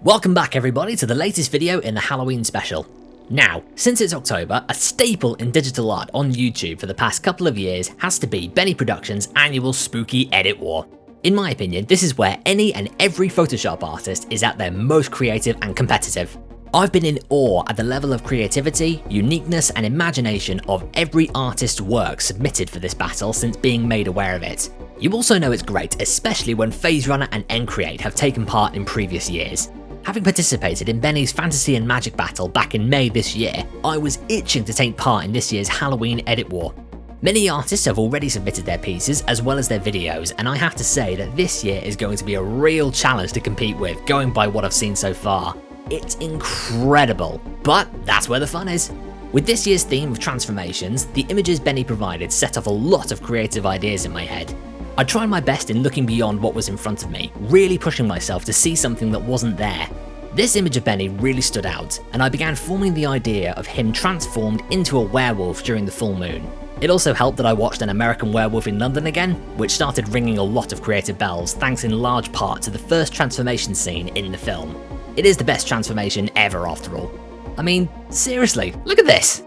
Welcome back everybody to the latest video in the Halloween special. Now, since it's October, a staple in digital art on YouTube for the past couple of years has to be Benny Productions' annual Spooky Edit War. In my opinion, this is where any and every Photoshop artist is at their most creative and competitive. I've been in awe at the level of creativity, uniqueness and imagination of every artist's work submitted for this battle since being made aware of it. You also know it's great, especially when Phase Runner and Encreate have taken part in previous years. Having participated in Benny's Fantasy and Magic battle back in May this year, I was itching to take part in this year's Halloween Edit War. Many artists have already submitted their pieces as well as their videos, and I have to say that this year is going to be a real challenge to compete with, going by what I've seen so far. It's incredible, but that's where the fun is. With this year's theme of transformations, the images Benny provided set off a lot of creative ideas in my head. I tried my best in looking beyond what was in front of me, really pushing myself to see something that wasn't there. This image of Benny really stood out, and I began forming the idea of him transformed into a werewolf during the full moon. It also helped that I watched An American Werewolf in London again, which started ringing a lot of creative bells thanks in large part to the first transformation scene in the film. It is the best transformation ever after all. I mean, seriously, look at this!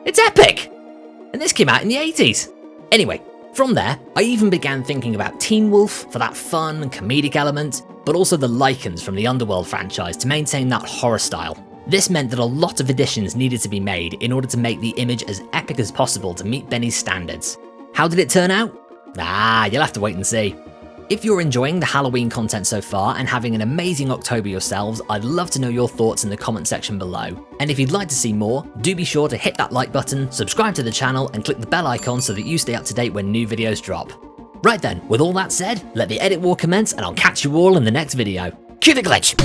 It's epic! And this came out in the 80s! Anyway, from there, I even began thinking about Teen Wolf for that fun, comedic element, but also the Lycans from the Underworld franchise to maintain that horror style. This meant that a lot of additions needed to be made in order to make the image as epic as possible to meet Benny's standards. How did it turn out? You'll have to wait and see. If you're enjoying the Halloween content so far and having an amazing October yourselves, I'd love to know your thoughts in the comment section below. And if you'd like to see more, do be sure to hit that like button, subscribe to the channel and click the bell icon so that you stay up to date when new videos drop. Right then, with all that said, let the edit war commence and I'll catch you all in the next video. CleverGlitch!